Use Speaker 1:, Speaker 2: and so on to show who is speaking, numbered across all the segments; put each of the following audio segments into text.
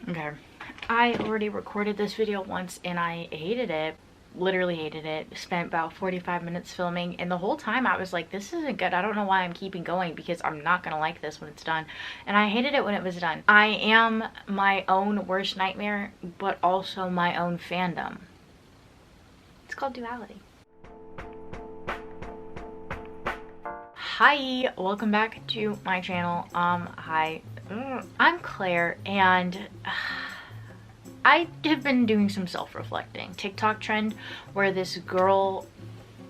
Speaker 1: Okay. I already recorded this video once and I hated it. Literally hated it. Spent about 45 minutes filming, and the whole time I was like, this isn't good. I don't know why I'm keeping going because I'm not gonna like this when it's done. And I hated it when it was done. I am my own worst nightmare, but also my own fandom. It's called duality. Hi, welcome back to my channel. Hi, I'm Claire, and I have been doing some self-reflecting. TikTok trend where this girl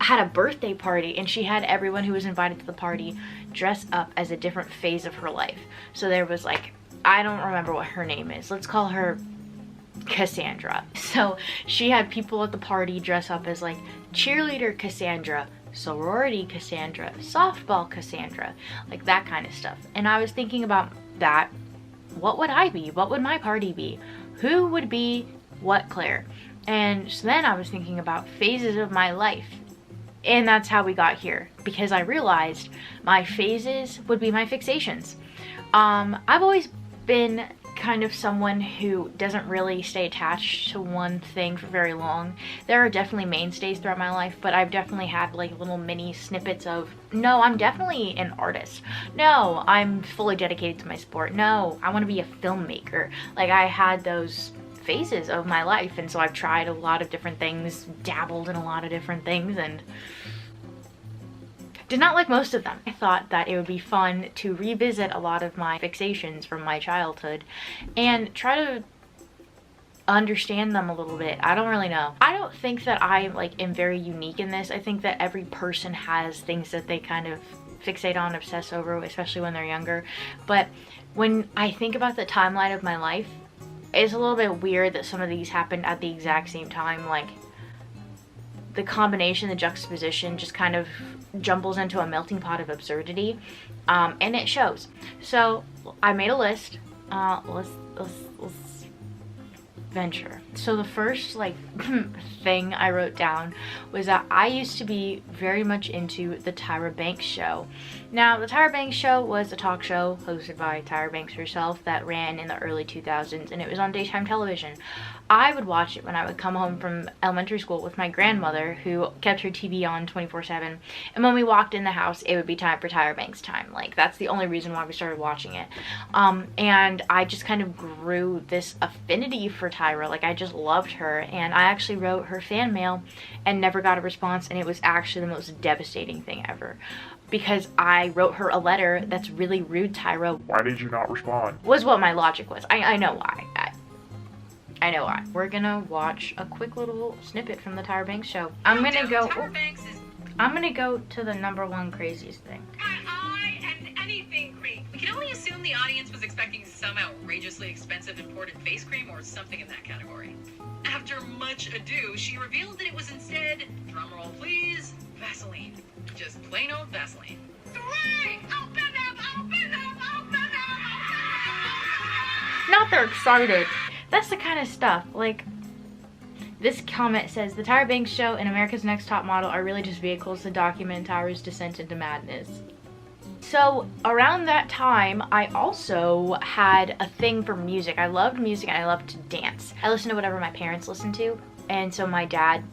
Speaker 1: had a birthday party and she had everyone who was invited to the party dress up as a different phase of her life. So there was like, I don't remember what her name is. Let's call her Cassandra. So she had people at the party dress up as like cheerleader Cassandra, sorority Cassandra, softball Cassandra, like that kind of stuff. And I was thinking about that. What would I be? What would my party be? Who would be what Claire? And so then I was thinking about phases of my life. And that's how we got here, because I realized my phases would be my fixations. I've always been kind of someone who doesn't really stay attached to one thing for very long. There are definitely mainstays throughout my life, but I've definitely had like little mini snippets of, no, I'm definitely an artist. No, I'm fully dedicated to my sport. No, I want to be a filmmaker. Like, I had those phases of my life, and so I've tried a lot of different things, dabbled in a lot of different things, and did not like most of them. I thought that it would be fun to revisit a lot of my fixations from my childhood and try to understand them a little bit. I don't really know. I don't think that I like am very unique in this. I think that every person has things that they kind of fixate on, obsess over, especially when they're younger. But when I think about the timeline of my life, it's a little bit weird that some of these happened at the exact same time. Like, the combination, the juxtaposition just kind of jumbles into a melting pot of absurdity, and it shows. So I made a list. Let's venture. So the first like thing I wrote down was that I used to be very much into the Tyra Banks show. Now, the Tyra Banks show was a talk show hosted by Tyra Banks herself that ran in the early 2000s, and it was on daytime television. I would watch it when I would come home from elementary school with my grandmother, who kept her TV on 24/7. And when we walked in the house, it would be time for Tyra Banks time. Like, that's the only reason why we started watching it. And I just kind of grew this affinity for Tyra. Like, I just loved her. And I actually wrote her fan mail and never got a response. And it was actually the most devastating thing ever, because I wrote her a letter that's really rude, Tyra.
Speaker 2: Why did you not respond?
Speaker 1: Was what my logic was. I know why. I know why. We're gonna watch a quick little snippet from the Tyra Banks show. I'm gonna go to the #1 craziest thing.
Speaker 3: And anything cream. We can only assume the audience was expecting some outrageously expensive imported face cream or something in that category. After much ado, she revealed that it was instead, drumroll please, Vaseline. Just plain old Vaseline. 3! Open up! Open up! Open up!
Speaker 1: Not they're excited. That's the kind of stuff, like, this comment says, the Tyra Banks show and America's Next Top Model are really just vehicles to document Tyra's descent into madness. So around that time, I also had a thing for music. I loved music and I loved to dance. I listened to whatever my parents listened to. And so my dad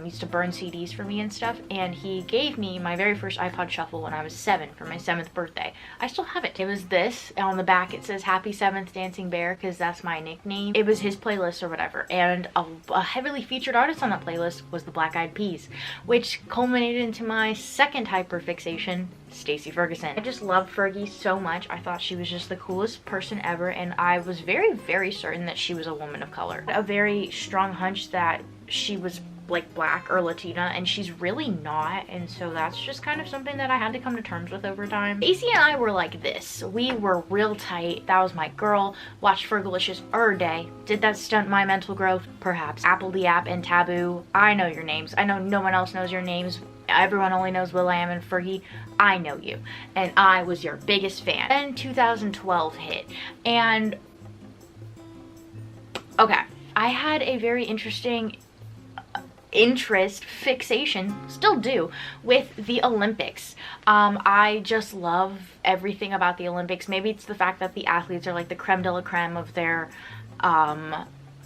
Speaker 1: used to burn CDs for me and stuff, and he gave me my very first iPod Shuffle when I was 7 for my 7th birthday. I still have it. It was this, and on the back it says Happy 7th Dancing Bear, because that's my nickname. It was his playlist or whatever, and a heavily featured artist on that playlist was the Black Eyed Peas, which culminated into my second hyperfixation, Stacey Ferguson. I just loved Fergie so much. I thought she was just the coolest person ever, and I was very, very certain that she was a woman of color. A very strong hunch that she was like black or Latina, and she's really not, and so that's just kind of something that I had to come to terms with over time. Stacey and I were like this. We were real tight. That was my girl. Watched Fergalicious every day. Did that stunt my mental growth? Perhaps. Apple the App and Taboo. I know your names. I know no one else knows your names. Everyone only knows will.i.am and Fergie. I know you, and I was your biggest fan. Then 2012 hit, and okay, I had a very interesting fixation, still do, with the Olympics. I just love everything about the Olympics. Maybe it's the fact that the athletes are like the creme de la creme of their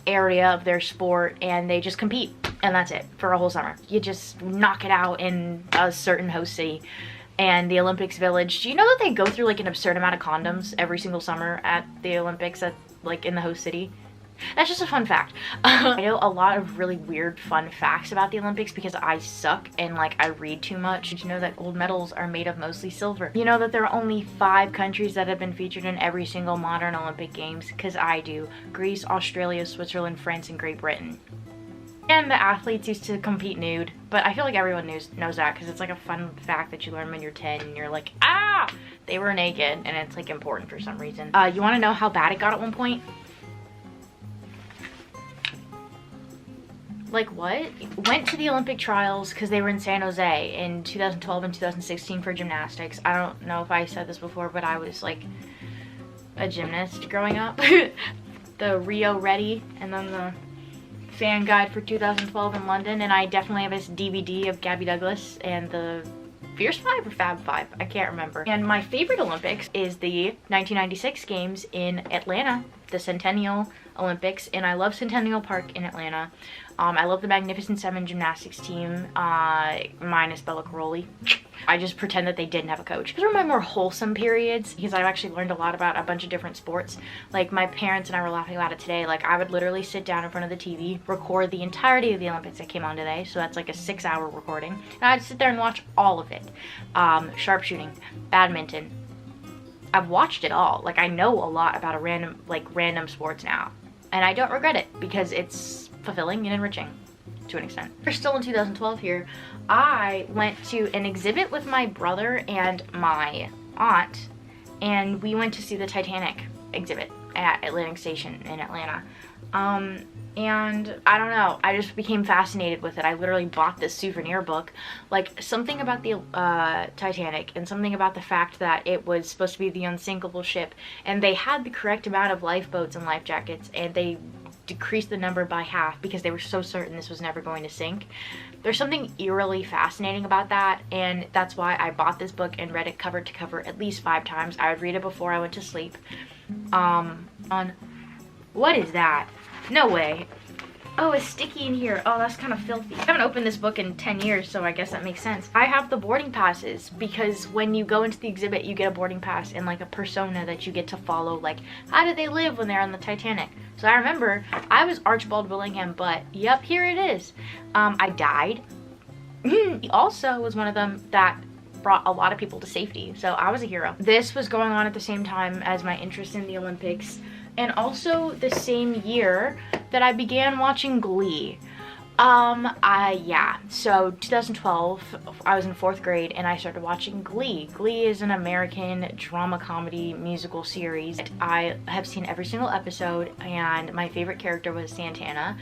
Speaker 1: area of their sport, and they just compete, and that's it for a whole summer. You just knock it out in a certain host city. And the Olympics Village, do you know that they go through like an absurd amount of condoms every single summer at the Olympics, at like in the host city? That's just a fun fact. I know a lot of really weird fun facts about the Olympics because I suck and like I read too much. Did you know that gold medals are made of mostly silver? You know that there are only 5 countries that have been featured in every single modern Olympic Games? Because I do. Greece, Australia, Switzerland, France, and Great Britain. And the athletes used to compete nude, but I feel like everyone knows that because it's like a fun fact that you learn when you're 10 and you're like, ah, they were naked, and it's like important for some reason. You want to know how bad it got at one point? Like what? Went to the Olympic trials because they were in San Jose in 2012 and 2016 for gymnastics. I don't know if I said this before, but I was like a gymnast growing up. The Rio Ready and then the fan guide for 2012 in London, and I definitely have this DVD of Gabby Douglas and the Fierce 5 or Fab 5, I can't remember. And my favorite Olympics is the 1996 games in Atlanta, the Centennial Olympics, and I love Centennial Park in Atlanta. I love the Magnificent Seven gymnastics team, minus Bella Caroli. I just pretend that they didn't have a coach. Those are my more wholesome periods because I've actually learned a lot about a bunch of different sports. Like my parents and I were laughing about it today. Like I would literally sit down in front of the TV, record the entirety of the Olympics that came on today. So that's like a 6-hour recording. And I'd sit there and watch all of it. Sharpshooting, badminton. I've watched it all. Like I know a lot about random sports now. And I don't regret it because it's fulfilling and enriching to an extent. We're still in 2012 here. I went to an exhibit with my brother and my aunt, and we went to see the Titanic exhibit at Atlantic Station in Atlanta. And I don't know, I just became fascinated with it. I literally bought this souvenir book. Like something about the Titanic and something about the fact that it was supposed to be the unsinkable ship, and they had the correct amount of lifeboats and life jackets, and they decreased the number by half because they were so certain this was never going to sink. There's something eerily fascinating about that, and that's why I bought this book and read it cover to cover at least 5 times. I would read it before I went to sleep. What is that? No way. Oh, it's sticky in here. Oh, that's kind of filthy. I haven't opened this book in 10 years, so I guess that makes sense. I have the boarding passes because when you go into the exhibit, you get a boarding pass and like a persona that you get to follow. Like, how did they live when they're on the Titanic? So I remember I was Archibald Willingham, but yep, here it is. I died. He also was one of them that brought a lot of people to safety, so I was a hero. This was going on at the same time as my interest in the Olympics, and also the same year that I began watching Glee. Yeah, so 2012, I was in 4th grade and I started watching Glee. Glee is an American drama comedy musical series. I have seen every single episode, and my favorite character was Santana.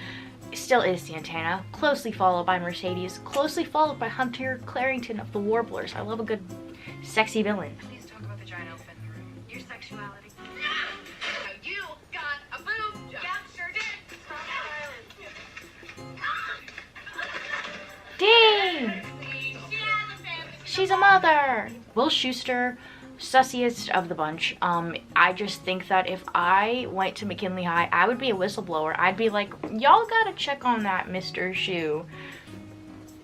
Speaker 1: Still is Santana, closely followed by Mercedes, closely followed by Hunter Clarington of the Warblers. I love a good sexy villain.
Speaker 3: Please talk about the giant elephant in the room. Your sexuality. You got a boob job. Yeah, sure did. Stop violence.
Speaker 1: Dang! She's a mother! Will Schuster, sussiest of the bunch. I just think that if I went to McKinley High, I would be a whistleblower. I'd be like, y'all gotta check on that Mr. Shu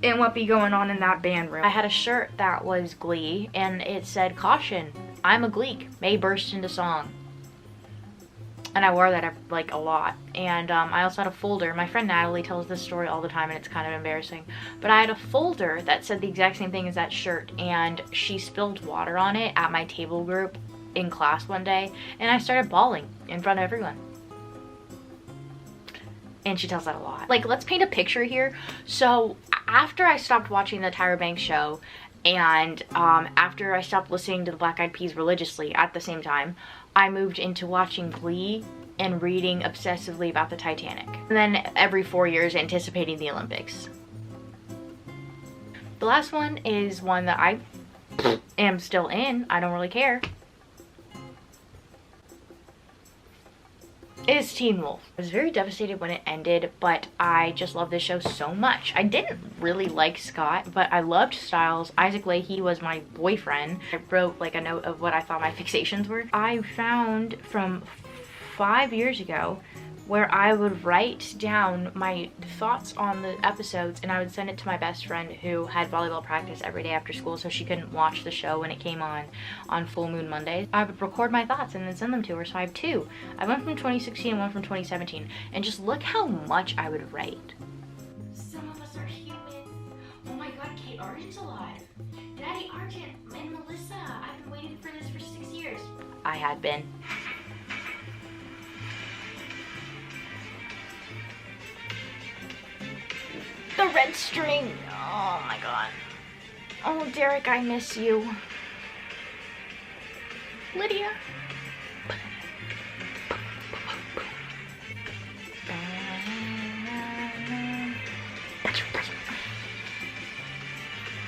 Speaker 1: and what be going on in that band room. I had a shirt that was Glee, and it said, "Caution, I'm a Gleek, may burst into song." And I wore that like a lot. And I also had a folder. My friend Natalie tells this story all the time, and it's kind of embarrassing. But I had a folder that said the exact same thing as that shirt, and she spilled water on it at my table group in class one day, and I started bawling in front of everyone. And she tells that a lot. Like, let's paint a picture here. So after I stopped watching the Tyra Banks show, and after I stopped listening to the Black Eyed Peas religiously at the same time, I moved into watching Glee and reading obsessively about the Titanic. And then every 4 years anticipating the Olympics. The last one is one that I am still in. I don't really care. Is Teen Wolf. I was very devastated when it ended, but I just love this show so much. I didn't really like Scott, but I loved Styles. Isaac Leahy was my boyfriend. I wrote like a note of what I thought my fixations were. I found from 5 years ago where I would write down my thoughts on the episodes, and I would send it to my best friend who had volleyball practice every day after school, so she couldn't watch the show when it came on full moon Mondays. I would record my thoughts and then send them to her, so I have two. I went from 2016 and one from 2017, and just look how much I would write. Some of us are human. Oh my god, Kate Argent's alive. Daddy Argent and Melissa, I've been waiting for this for 6 years. I had been. The red string. Oh my god. Oh, Derek, I miss you. Lydia.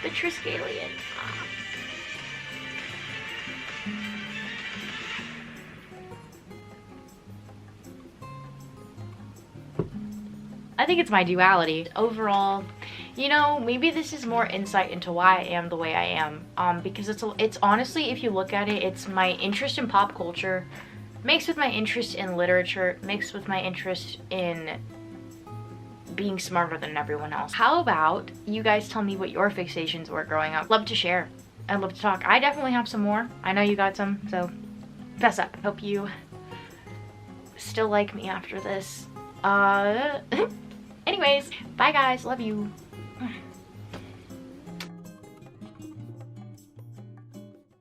Speaker 1: The Triskelion. I think it's my duality. Overall, you know, maybe this is more insight into why I am the way I am. Because it's honestly, if you look at it, it's my interest in pop culture mixed with my interest in literature, mixed with my interest in being smarter than everyone else. How about you guys tell me what your fixations were growing up? Love to share. I'd love to talk. I definitely have some more. I know you got some, so fess up. Hope you still like me after this. Anyways, bye guys, love you.